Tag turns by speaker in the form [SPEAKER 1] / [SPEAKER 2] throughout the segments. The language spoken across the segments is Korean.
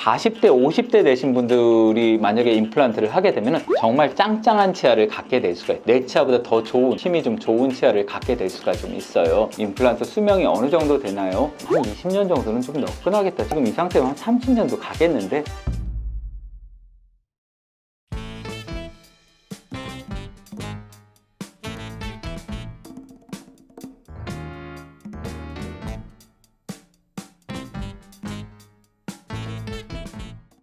[SPEAKER 1] 40대, 50대 되신 분들이 만약에 임플란트를 하게 되면 정말 짱짱한 치아를 갖게 될 수가 있어요. 내 치아보다 더 좋은, 힘이 좀 좋은 치아를 갖게 될 수가 좀 있어요. 임플란트 수명이 어느 정도 되나요? 한 20년 정도는 좀 너끈하겠다. 지금 이 상태면 한 30년도 가겠는데?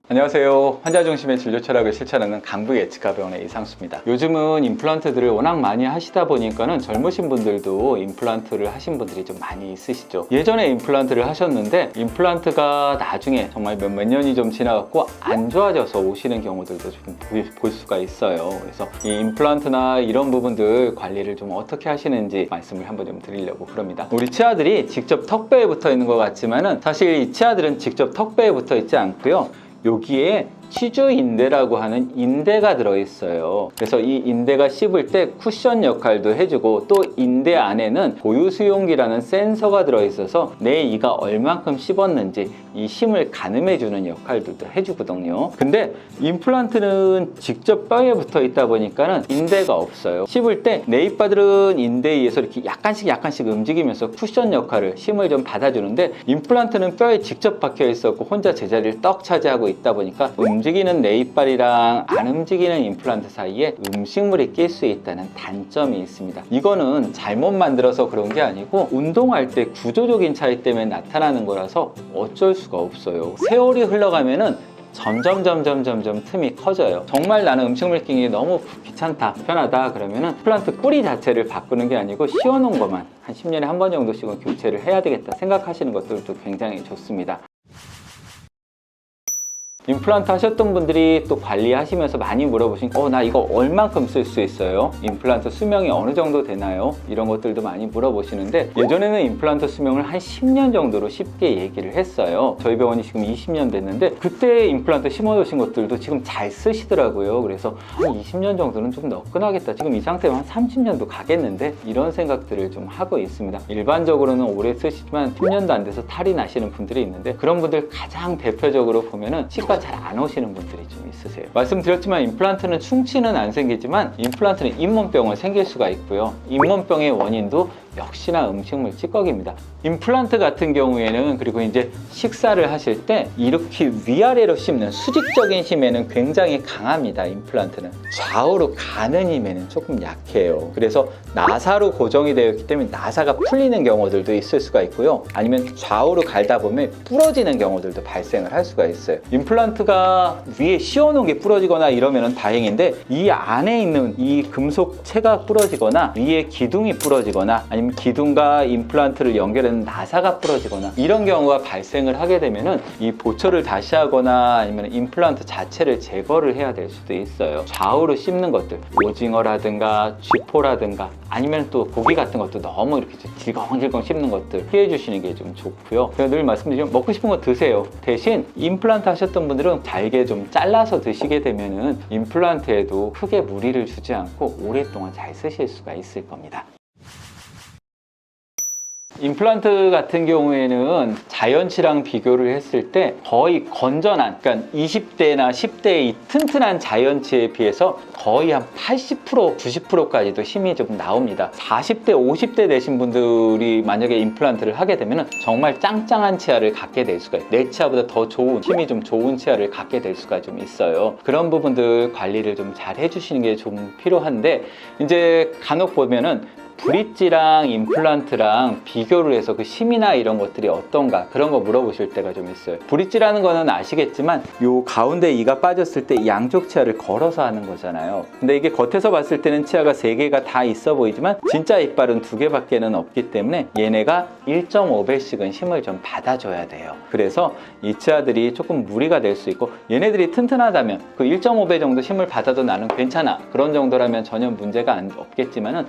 [SPEAKER 1] 안녕하세요. 환자 중심의 진료 철학을 실천하는 강북 예치과병원의 이상수입니다. 요즘은 임플란트들을 워낙 많이 하시다 보니까는 젊으신 분들도 임플란트를 하신 분들이 좀 많이 있으시죠. 예전에 임플란트를 하셨는데 임플란트가 나중에 정말 몇 년이 좀 지나갖고 안 좋아져서 오시는 경우들도 좀 볼 수가 있어요. 그래서 이 임플란트나 이런 부분들 관리를 좀 어떻게 하시는지 말씀을 한번 좀 드리려고 그럽니다. 우리 치아들이 직접 턱뼈에 붙어 있는 것 같지만은 사실 이 치아들은 직접 턱뼈에 붙어 있지 않고요. 여기에 치주인대라고 하는 인대가 들어있어요. 그래서 이 인대가 씹을 때 쿠션 역할도 해주고, 또 인대 안에는 고유수용기라는 센서가 들어있어서 내 이가 얼만큼 씹었는지 이 힘을 가늠해주는 역할들도 해주거든요. 근데 임플란트는 직접 뼈에 붙어 있다 보니까는 인대가 없어요. 씹을 때 내 이빨들은 인대에 의해서 이렇게 약간씩 움직이면서 쿠션 역할을, 힘을 좀 받아주는데, 임플란트는 뼈에 직접 박혀 있었고 혼자 제자리를 떡 차지하고 있다 보니까 움직이는 내 이빨이랑 안 움직이는 임플란트 사이에 음식물이 낄 수 있다는 단점이 있습니다. 이거는 잘못 만들어서 그런 게 아니고 운동할 때 구조적인 차이 때문에 나타나는 거라서 어쩔 수가 없어요. 세월이 흘러가면은 점점 틈이 커져요. 정말 나는 음식물 끼는 게 너무 귀찮다, 편하다 그러면은 임플란트 뿌리 자체를 바꾸는 게 아니고 씌워놓은 것만 한 10년에 한 번 정도씩은 교체를 해야 되겠다 생각하시는 것들도 굉장히 좋습니다. 임플란트 하셨던 분들이 또 관리하시면서 많이 물어보신 나 이거 얼만큼 쓸 수 있어요? 임플란트 수명이 어느 정도 되나요? 이런 것들도 많이 물어보시는데, 예전에는 임플란트 수명을 한 10년 정도로 쉽게 얘기를 했어요. 저희 병원이 지금 20년 됐는데 그때 임플란트 심어놓으신 것들도 지금 잘 쓰시더라고요. 그래서 한 20년 정도는 좀 너끈하겠다. 지금 이 상태면 한 30년도 가겠는데? 이런 생각들을 좀 하고 있습니다. 일반적으로는 오래 쓰시지만 10년도 안 돼서 탈이 나시는 분들이 있는데, 그런 분들 가장 대표적으로 보면은 치과 잘 안 오시는 분들이 좀 있으세요. 말씀드렸지만 임플란트는 충치는 안 생기지만 임플란트는 잇몸병은 생길 수가 있고요. 잇몸병의 원인도 역시나 음식물 찌꺼기입니다. 임플란트 같은 경우에는, 그리고 이제 식사를 하실 때 이렇게 위아래로 씹는 수직적인 힘에는 굉장히 강합니다. 임플란트는 좌우로 가는 힘에는 조금 약해요. 그래서 나사로 고정이 되어 있기 때문에 나사가 풀리는 경우들도 있을 수가 있고요. 아니면 좌우로 갈다 보면 부러지는 경우들도 발생을 할 수가 있어요. 임플란트가 위에 씌워놓은 게 부러지거나 이러면 다행인데, 이 안에 있는 이 금속체가 부러지거나 위에 기둥이 부러지거나 아니면 기둥과 임플란트를 연결하는 나사가 부러지거나 이런 경우가 발생을 하게 되면은 이 보철을 다시 하거나 아니면 임플란트 자체를 제거를 해야 될 수도 있어요. 좌우로 씹는 것들, 오징어라든가 쥐포라든가 아니면 또 고기 같은 것도 너무 이렇게 질겅질겅 씹는 것들 피해 주시는 게 좀 좋고요. 제가 늘 말씀드리면 먹고 싶은 거 드세요. 대신 임플란트 하셨던 분들은 잘게 좀 잘라서 드시게 되면은 임플란트에도 크게 무리를 주지 않고 오랫동안 잘 쓰실 수가 있을 겁니다. 임플란트 같은 경우에는 자연치랑 비교를 했을 때 거의 건전한, 그러니까 20대나 10대의 이 튼튼한 자연치에 비해서 거의 한 80%, 90%까지도 힘이 좀 나옵니다. 40대, 50대 되신 분들이 만약에 임플란트를 하게 되면 정말 짱짱한 치아를 갖게 될 수가 있어요. 내 치아보다 더 좋은, 힘이 좀 좋은 치아를 갖게 될 수가 좀 있어요. 그런 부분들 관리를 좀 잘 해주시는 게 좀 필요한데, 이제 간혹 보면은 브릿지랑 임플란트랑 비교를 해서 그 힘이나 이런 것들이 어떤가 그런 거 물어보실 때가 좀 있어요. 브릿지라는 거는 아시겠지만 요 가운데 이가 빠졌을 때 양쪽 치아를 걸어서 하는 거잖아요. 근데 이게 겉에서 봤을 때는 치아가 3개가 다 있어 보이지만 진짜 이빨은 2개밖에는 없기 때문에 얘네가 1.5배씩은 힘을 좀 받아줘야 돼요. 그래서 이 치아들이 조금 무리가 될 수 있고, 얘네들이 튼튼하다면 그 1.5배 정도 힘을 받아도 나는 괜찮아, 그런 정도라면 전혀 문제가 없겠지만은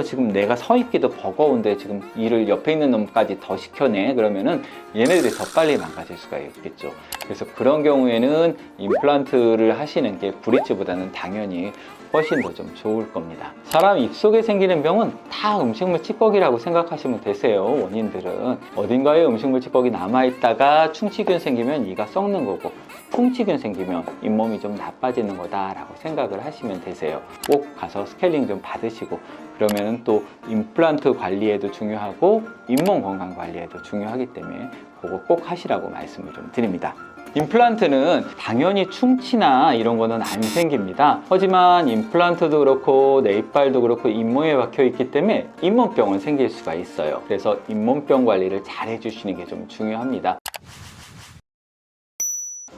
[SPEAKER 1] 지금 내가 서 있기도 버거운데 지금 일을 옆에 있는 놈까지 더 시켜내, 그러면은 얘네들이 더 빨리 망가질 수가 있겠죠. 그래서 그런 경우에는 임플란트를 하시는 게 브릿지보다는 당연히 훨씬 더 좀 좋을 겁니다. 사람 입속에 생기는 병은 다 음식물 찌꺼기라고 생각하시면 되세요. 원인들은 어딘가에 음식물 찌꺼기 남아있다가 충치균 생기면 이가 썩는 거고, 충치균 생기면 잇몸이 좀 나빠지는 거다라고 생각을 하시면 되세요. 꼭 가서 스케일링 좀 받으시고, 그러면은 또 임플란트 관리에도 중요하고 잇몸 건강 관리에도 중요하기 때문에 그거 꼭 하시라고 말씀을 좀 드립니다. 임플란트는 당연히 충치나 이런 거는 안 생깁니다. 하지만 임플란트도 그렇고 내 이빨도 그렇고 잇몸에 박혀 있기 때문에 잇몸병은 생길 수가 있어요. 그래서 잇몸병 관리를 잘 해주시는 게 좀 중요합니다.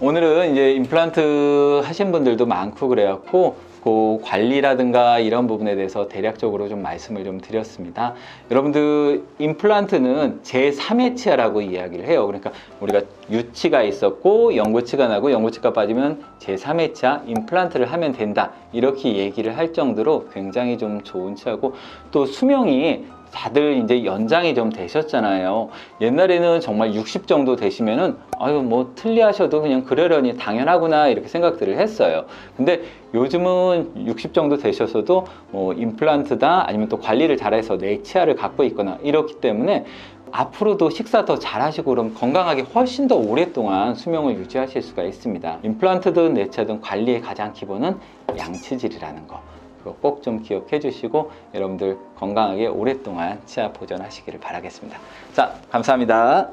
[SPEAKER 1] 오늘은 이제 임플란트 하신 분들도 많고 그래갖고 그 관리라든가 이런 부분에 대해서 대략적으로 좀 말씀을 좀 드렸습니다. 여러분들 임플란트는 제3의 치아라고 이야기를 해요. 그러니까 우리가 유치가 있었고 영구치가 나고 영구치가 빠지면 제3의 치아 임플란트를 하면 된다, 이렇게 얘기를 할 정도로 굉장히 좀 좋은 치아고, 또 수명이 다들 이제 연장이 좀 되셨잖아요. 옛날에는 정말 60 정도 되시면은 아유 뭐 틀리하셔도 그냥 그러려니 당연하구나 이렇게 생각들을 했어요. 근데 요즘은 60 정도 되셨어도 뭐 임플란트다 아니면 또 관리를 잘해서 내 치아를 갖고 있거나 이렇기 때문에 앞으로도 식사 더 잘하시고 그럼 건강하게 훨씬 더 오랫동안 수명을 유지하실 수가 있습니다. 임플란트든 내 치아든 관리의 가장 기본은 양치질이라는 거, 그거 꼭 좀 기억해 주시고 여러분들 건강하게 오랫동안 치아 보존하시기를 바라겠습니다. 자, 감사합니다.